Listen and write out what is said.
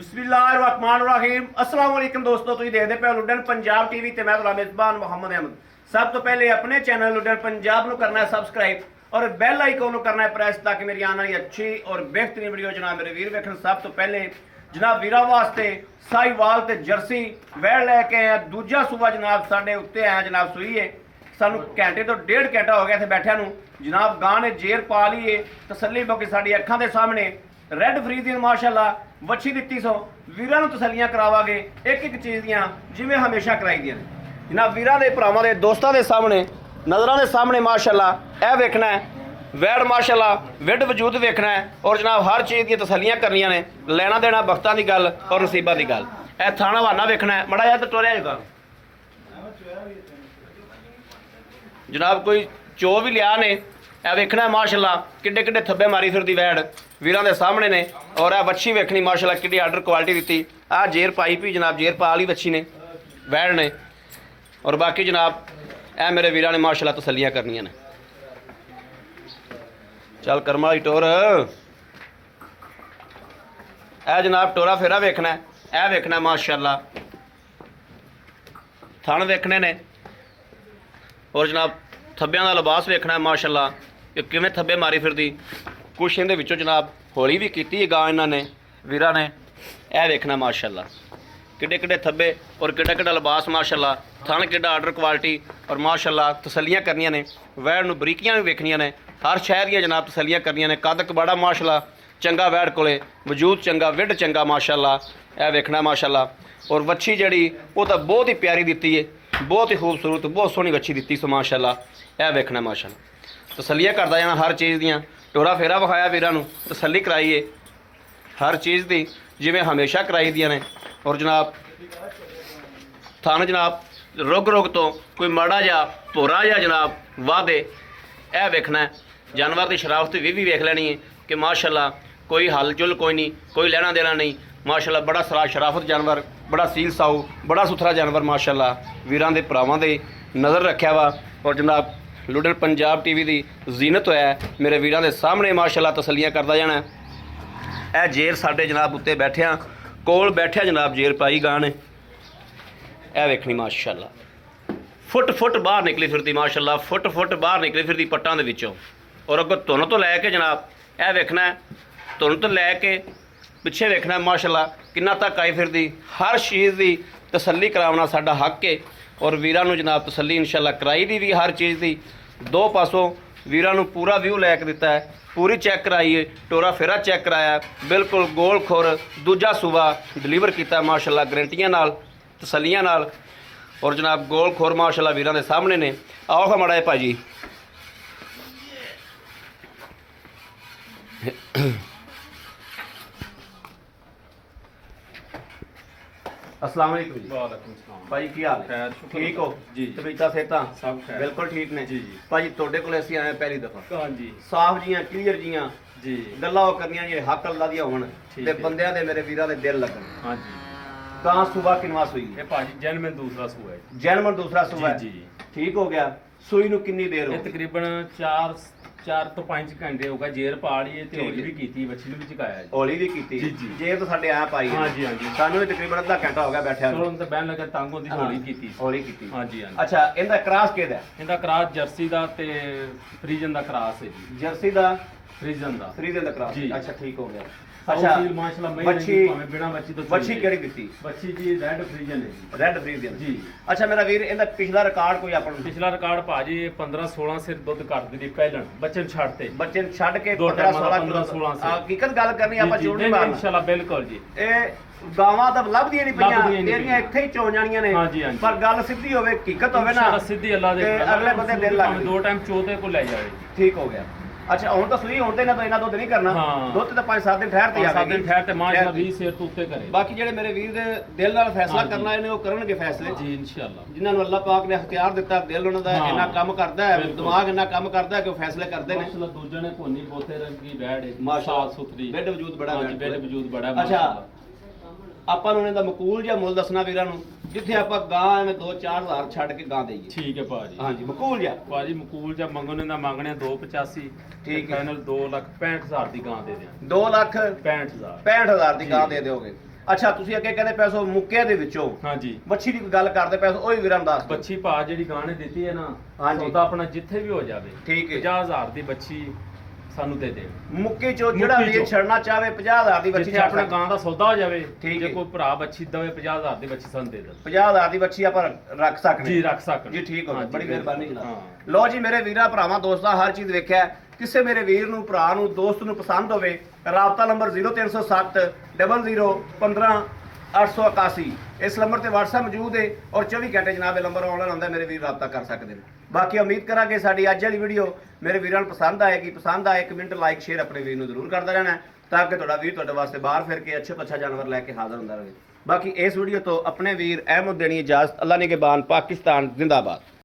बिस्मिल्लाहिर्रहमानिर्रहीम अस्सलाम वालेकुम दोस्तों, तुम देखते पे लुडन पंजाब टीवी ते मैं तुहाडा मेजबान मोहम्मद अहमद। सब तो पहले अपने चैनल लुडन पंजाब को करना है सब्सक्राइब और बेल आइकन को करना है प्रेस, ताकि मेरी आने वाली अच्छी और बेहतरीन वीडियो जनाब मेरे वीर वेखन। सब तो पहले जनाब वीरा वास्ते साहिवाल ते जर्सी वैड़ लैके आए। दूजा सूबा जनाब साढ़े उत्ते आया जनाब सुई है। सानू घंटे तो 1.5 घंटा हो गया इत्थे बैठिया नूं। जनाब गां ने जेर पा ली है, तसल्ली बाकी साडी अखां दे सामने रेड फरीदियन माशाअल्लाह वच्छी दित्ती सो। वीरां नूं तसल्लियां करावांगे एक एक चीज़ दियां जिवें हमेशा कराई दियां ने। जनाब वीरां दे भरावां दे दोस्तां दे सामने नज़रां दे सामने माशाअल्लाह यह वेखना है वैड़ माशाअल्लाह विड वजूद वेखना है और जनाब हर चीज़ की तसल्लियां करनियां ने। लेना देना बख्तां दी गल और नसीबां दी गल। यह थाना हवाना वेखना है मड़ा यार तो टोरिया जुगा जनाब कोई चो भी लिया ने। यह वेखना है माशाअल्लाह किड्डे किड्डे थब्बे मारी फिरदी वैड़ वीरां दे सामने ने। और यह वच्छी वेखनी माशाअल्लाह किड्डी आर्डर क्वालिटी दी। आ जेर पाई भी जनाब जेर पा ली वच्छी ने वैड़ ने। और बाकी जनाब ए मेरे वीरां ने माशाअल्लाह तसल्लियां करनियां ने। चल करम वाली टोर ए जनाब टोरा फेरा वेखना है। ए वेखना है माशाअल्लाह थण वेखने ने और जनाब थब्बियां दा लिबास वेखना है माशाअल्लाह कि किवें थब्बे मारी फिरदी। कुछ इहदे विचों जनाब होली भी कीती गां इन्हां ने वीरां ने। यह वेखना माशाअल्लाह किड्डे किड्डे थब्बे और किड्डा किड्डा लिबास माशाअल्लाह थण किड्डा आर्डर क्वालिटी और माशाअल्लाह तसल्लियां करनियां ने। वैड़ नूं बरीकियां भी वेखनियां ने हर शहर दियां जनाब तसल्लियां करनियां ने। कद कबाड़ा माशाअल्लाह चंगा वैड़ कोले वजूद चंगा विड चंगा माशाअल्लाह। यह वेखना माशाअल्लाह और वच्छी जड़ी वो तो बहुत ही प्यारी दित्ती है, बहुत ही खूबसूरत बहुत सोहनी वच्छी दित्ती सो माशाअल्लाह। यह वेखना माशाअल्लाह तसल्लियां करदा जाना हर चीज़ दियां। टोरा फेरा विखाया वीरां नूं तसल्ली कराई है हर चीज़ दी जिवें हमेशा कराई दियां ने। और जनाब थान जनाब रुग रुग तो कोई माड़ा जा भोरा जा जनाब वादे यह वेखना है। जानवर की शराफत भी वेख लेनी है कि माशाअल्लाह कोई हल चुल कोई नहीं, कोई लेना देना नहीं माशाअल्लाह। बड़ा सरा शराफत जानवर, बड़ा सील साऊ, बड़ा सुथरा जानवर माशाअल्लाह वीरां दे भरावां दे नज़र रखा वा। और जनाब लुडन पंजाब टीवी की जीनत है मेरे वीरां दे सामने माशाअल्लाह तसल्लियां करदा जाना। यह जेर साडे जनाब उत्ते बैठिया कोल बैठिया जनाब जेर पाई गां ने। यह वेखनी माशाअल्लाह फुट फुट बाहर निकली फिरदी माशाअल्लाह फुट फुट बाहर निकली फिरदी पट्टां दे विचों। और अगों धुन तो लैके जनाब यह वेखना है धुन तो लैके पिछे वेखना है माशाअल्लाह किन्ना तक आई फिरदी। हर चीज़ की तसल्ली करावना साडा हक है और वीरां नूं जनाब तसल्ली इंशाअल्लाह कराई दी भी हर चीज़ की। दो पासों वीरां नूं पूरा व्यू लैके दिता है, पूरी चैक कराई है, टोरा फेरा चैक कराया, बिल्कुल गोल खोर दूजा सूबा डिलीवर किया माशाअल्लाह गरंटियां नाल तसल्लियां नाल। और जनाब गोल खोर माशाअल्लाह वीरां दे सामने ने। आओ खा माड़ा भाजी अस्सलाम वालेकुम जी। वालेकुम सलाम भाजी की हाल है? ठीक हो जी? तबीयतां सेहतां सब खैर बिल्कुल ठीक ने जी जी। भाजी तुहाडे कोल असीं आए पहली दफा हाँ जी साफ जियां क्लीयर जियां जी गल्लां ओह करनियां जे हक अल्लाह दी होण ठीक ते है। बंदियां दे मेरे वीरां दे दिल लगन। हाँ जी गां सुबह किनवा सुई ये भाजी जन्म में दूसरा सूआ है जन्म दूसरा जी सुबह जी। ठीक हो गया। सुई नूं कितनी देर हो ये तकरीबन 4 ਤੋਂ 5 ਘੰਟੇ ਹੋ ਗਏ ਜੇਰ ਪਾ ਲਈ ਤੇ ठीक ਹੋਲੀ है। ਵੀ ਕੀਤੀ ਬੱਚੀ ਨੂੰ ਵੀ ਚਕਾਇਆ ਜੀ। ਹੌਲੀ ਵੀ ਕੀਤੀ जी, जी। ਜੇ ਤਾਂ ਸਾਡੇ ਆ ਪਾਈ हाँ जी हाँ जी ਸਾਨੂੰ ਵੀ ਤਕਰੀਬਨ ਅੱਧਾ ਘੰਟਾ ਹੋ ਗਿਆ ਬੈਠਿਆਂ ਚਲੋ ਨੂੰ। ਤਾਂ ਬਹਿਣ ਲੱਗਾ ਤੰਗ ਹੁੰਦੀ ਹੌਲੀ ਕੀਤੀ ਹੌਲੀ ਕੀਤੀ हाँ जी हाँ जी। ਅੱਛਾ ਇਹਦਾ ਕ੍ਰਾਸ ਕਿਹਦਾ ਹੈ? ਇਹਦਾ ਕਰਾਸ ਜਰਸੀ ਦਾ ਤੇ ਫਰੀਜਨ ਦਾ ਕਰਾਸ ਹੈ ਜੀ। ਜਰਸੀ ਦਾ ਫਰੀਜਨ ਦਾ ਫਰੀਜ਼ਨ ਦਾ ਕ੍ਰਾਸ ਜੀ। ਅੱਛਾ ਠੀਕ ਹੋ ਗਿਆ। ਅੱਛਾ ਅੱਛਾ ਮਾਸ਼ਾਅੱਲਾ ਮੈਂ ਬੱਚੀ ਭਾਵੇਂ ਬਿਨਾ ਬੱਚੀ ਤੋਂ ਵੱਛੀ ਕਿਹੜੀ ਦਿੱਤੀ? ਬੱਚੀ ਜੀ ਰੈਡ ਫਰੀਜਨ ਹੈ ਜੀ। ਰੈੱਡ ਫਰੀਜ਼ਨ ਜੀ। ਅੱਛਾ ਮੇਰਾ ਵੀਰ ਇਹਦਾ ਪਿਛਲਾ ਰਿਕਾਰਡ ਕੋਈ ਆਪਾਂ ਨੂੰ ਪਿਛਲਾ ਰਿਕਾਰਡ ਭਾਜੀ 15-16 ਸਿਰ ਦੁੱਧ ਕੱਢਦੀ ਦੀ ਪਹਿਲਣ ਬੱਚੇ ਨੂੰ ਛੱਡਤੇ ਬੱਚੇ ਨੂੰ ਛੱਡ ਕੇ ਦੋ 15 ਟਾਈਮਾਂ ਦਾ 16 16 ਸੀ। ਹਕੀਕਤ ਗੱਲ ਕਰਨੀ ਆਪਾਂ ਝੂਠ ਨਹੀਂ ਮਾਰਨਾ। ਇਨਸ਼ਾਅੱਲਾ ਬਿਲਕੁਲ ਜੀ। ਇਹ ਗਾਵਾਂ ਤਾਂ ਲੱਭਦੀਆਂ ਨਹੀਂ ਪਈਆਂ ਲੱਭਦੀਆਂ ਨਹੀਂ ਤੇਰੀਆਂ ਪਈਆਂ। ਇੱਥੇ ਹੀ ਚੋਂ ਜਾਣੀਆਂ ਨੇ ਹਾਂਜੀ, ਹਾਂਜੀ। ਪਰ ਗੱਲ ਸਿੱਧੀ ਹੋਵੇ ਹਕੀਕਤ ਹੋਵੇ ਨਾ ਇਨਸ਼ਾਅੱਲਾ ਸਿੱਧੀ ਅੱਲਾ ਦੇ ਤੇ ਅਗਲੇ ਬੰਦੇ ਦਿਲ ਲੱਗ ਦੋ ਟਾਈਮ ਚੋਤੇ ਕੋ ਲੈ ਜਾਵੇ। ਠੀਕ ਹੋ ਗਿਆ। ਅੱਛਾ ਹੁਣ ਤਾਂ ਸੂਈ ਹੁਣ ਤੇ ਇਹਨਾਂ ਦੁੱਧ ਨਹੀਂ ਕਰਨਾ ਹਾਂ। ਦੁੱਧ ਤਾਂ 5-7 ਦਿਨ ਠਹਿਰ ਤੇ ਸਾਡੇ ਆਵੇਗੀ ਠਹਿਰ ਤੇ ਮਾਸ਼ਾਅੱਲਾ 20 ਸਿਰ ਤੋਂ ਉੱਤੇ ਕਰੇ। ਬਾਕੀ ਜਿਹੜੇ ਮੇਰੇ ਵੀਰ ਦੇ ਦਿਲ ਨਾਲ ਫੈਸਲਾ ਹਾਂਜੀ। ਕਰਨਾ ਇਹਨੇ ਉਹ ਕਰਨਗੇ ਫੈਸਲੇ ਜੀ ਇਨਸ਼ਾਅੱਲਾ। ਜਿਨ੍ਹਾਂ ਨੂੰ ਅੱਲਾਹ ਪਾਕ ਨੇ ਇਖਤਿਆਰ ਦਿੱਤਾ ਦਿਲ ਉਹਨਾਂ ਦਾ ਹਾਂ। ਇੰਨਾ ਕੰਮ ਕਰਦਾ ਹੈ ਬਿਲਕੁਲ। ਦਿਮਾਗ ਇੰਨਾ ਕੰਮ ਕਰਦਾ ਹੈ ਕਿ ਉਹ ਫੈਸਲੇ ਕਰਦੇ ਨੇ। ਮਾਸ਼ਾਅੱਲਾ ਦੂਜੇ ਨੇ ਕੋਨੀ ਬੋਤੇ ਰੰਗੀ ਬੈੜ ਹੈ ਮਾਸ਼ਾਅੱਲਾ ਸਾਫ ਸੁਥਰੀ ਬੈੱਡ ਵਜੂਦ ਬੜਾ ਹਾਂਜੀ, ਬੈੱਡ ਬੈੱਡ ਵਜੂਦ ਬੜਾ ਅੱਛਾ ਮਾਸ਼ਾਅੱਲਾ। ਆਪਾਂ ਨੂੰ ਇਹਦਾ ਮਕੂਲ ਜਾਂ ਮੁੱਲ ਦੱਸਣਾ ਵੀਰਾਂ ਨੂੰ ਜਿੱਥੇ ਆਪਾਂ ਗਾਂ ਐਵੇਂ 2-4 ਹਜ਼ਾਰ ਛੱਡ ਕੇ ਗਾਂ ਦੇਈਏ। ਠੀਕ ਹੈ ਭਾਜੀ। ਹਾਂਜੀ ਮਕੂਲ ਜਾਂ ਭਾਜੀ ਮਕੂਲ ਜਾਂ ਮੰਗਣੇ ਦਾ ਮੰਗਣੇ 285 ਠੀਕ ਹੈ। ਫਾਈਨਲ 2,65,000 ਦੀ ਗਾਂ ਦੇ ਦਿਆਂ। 2,65,000 65000 65,000 ਦੀ ਗਾਂ ਜੀ। ਦੇ ਦਿਓਗੇ। ਅੱਛਾ ਤੁਸੀਂ ਅੱਗੇ ਕਹਿੰਦੇ ਪੈਸੋ ਮੁੱਕੇ ਦੇ ਵਿੱਚੋਂ ਹਾਂਜੀ ਵੱਛੀ ਦੀ ਕੋਈ ਗੱਲ ਕਰਦੇ ਪੈਸੋ ਉਹ ਵੀ ਵੀਰਾਂ ਨੂੰ ਦੱਸ ਦਿਓ। ਬੱਚੀ ਭਾ ਜਿਹੜੀ ਗਾਂ ਨੇ ਦਿੱਤੀ ਹੈ ਨਾ, ਹਾਂਜੀ। ਸੌਦਾ ਆਪਣਾ ਜਿੱਥੇ ਵੀ ਹੋ ਜਾਵੇ ਠੀਕ ਹੈ। 50,000 ਦੀ ਬੱਚੀ ਸਾਨੂੰ ਦੇ ਦੇ। ਮੁੱਕੀ ਚੋਂ ਜਿਹੜਾ ਮੁੱਕੀ ਵੀਰ ਚੋਂ। ਛੜਨਾ ਚਾਹਵੇ 50,000 ਦੀ ਬੱਚੀ ਜਿੱਥੇ ਛੱਡ ਆਪਣਾ ਸਕਦਾ। ਗਾਂ ਦਾ ਸੌਦਾ ਹੋ ਜਾਵੇ, ਠੀਕ ਜੇ ਹੈ। ਕੋਈ ਭਰਾ ਬੱਚੀ ਦਵੇ 50,000 ਦੀ ਬੱਚੀ ਸਾਨੂੰ ਦੇ ਦੇ 50,000 ਦੀ ਬੱਚੀ ਆਪਾਂ ਰੱਖ ਸਕਦੇ ਜੀ, ਰੱਖ ਸਕਦੇ ਜੀ ਠੀਕ ਹੋ ਗਿਆ, ਹਾਂਜੀ, ਬੜੀ ਮਿਹਰਬਾਨੀ ਜਨਾਬ। ਹਾਂ। ਲਓ ਜੀ ਮੇਰੇ ਵੀਰਾਂ ਭਰਾਵਾਂ ਦੋਸਤਾਂ ਹਰ ਚੀਜ਼ ਵੇਖਿਆ ਕਿਸੇ ਮੇਰੇ ਵੀਰ ਨੂੰ ਭਰਾ ਨੂੰ ਦੋਸਤ ਨੂੰ ਪਸੰਦ ਹੋਵੇ ਰਾਬਤਾ ਨੰਬਰ 0307 00 15 881 ਇਸ ਨੰਬਰ ਤੇ WhatsApp ਮੌਜੂਦ ਹੈ ਔਰ 24 ਘੰਟੇ ਜਨਾਬ ਇਹ ਨੰਬਰ ਆਨਲਾਈਨ ਹੁੰਦਾ ਮੇਰੇ ਵੀਰ ਰਾਬਤਾ ਕਰ ਸਕਦੇ ਨੇ। ਬਾਕੀ ਉਮੀਦ ਕਰਾਂਗੇ ਸਾਡੀ ਅੱਜ ਵਾਲੀ ਵੀਡੀਓ ਮੇਰੇ ਵੀਰਾਂ ਨੂੰ ਪਸੰਦ ਆਏਗੀ। ਪਸੰਦ ਆਏ ਇੱਕ ਮਿੰਟ ਲਾਈਕ ਸ਼ੇਅਰ ਆਪਣੇ ਵੀਰ ਨੂੰ ਜ਼ਰੂਰ ਕਰਦਾ ਰਹਿਣਾ ਤਾਂ ਕਿ ਤੁਹਾਡਾ ਵੀਰ ਤੁਹਾਡੇ ਵਾਸਤੇ ਬਾਹਰ ਫਿਰ ਕੇ ਅੱਛੇ ਤੋਂ ਅੱਛਾ ਜਾਨਵਰ ਲੈ ਕੇ ਹਾਜ਼ਰ ਹੁੰਦਾ ਰਹੇ। ਬਾਕੀ ਇਸ ਵੀਡੀਓ ਤੋਂ ਆਪਣੇ ਵੀਰ ਅਹਿਮਦ ਦੇਣੀ ਇਜਾਜ਼ਤ। ਅੱਲਾ ਨਿਗਹਿਬਾਨ। ਪਾਕਿਸਤਾਨ ਜ਼ਿੰਦਾਬਾਦ।